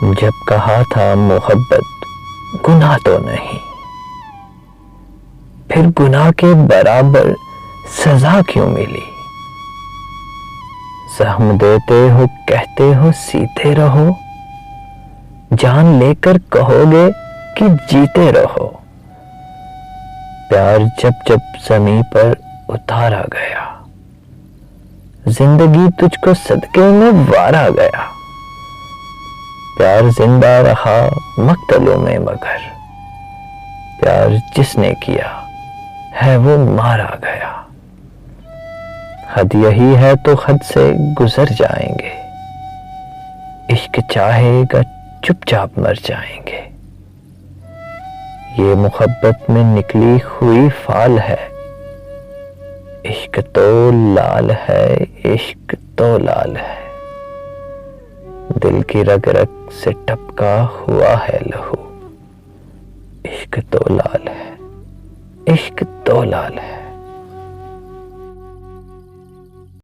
जब कहा था मोहब्बत गुनाह तो नहीं, फिर गुनाह के बराबर सजा क्यों मिली। जख्म देते हो कहते हो सीते रहो, जान लेकर कहोगे कि जीते रहो। प्यार जब जब ज़मीं पर उतारा गया, जिंदगी तुझको सदके में वारा गया। प्यार जिंदा रहा मक्तलों में, मगर प्यार जिसने किया है वो मारा गया। हद यही है तो हद से गुजर जाएंगे, इश्क चाहेगा चुपचाप मर जाएंगे। ये मोहब्बत में निकली हुई फाल है, इश्क तो लाल है, इश्क तो लाल है। दिल की रग रग से टपका हुआ है लहू, इश्क तो लाल है, इश्क तो लाल है।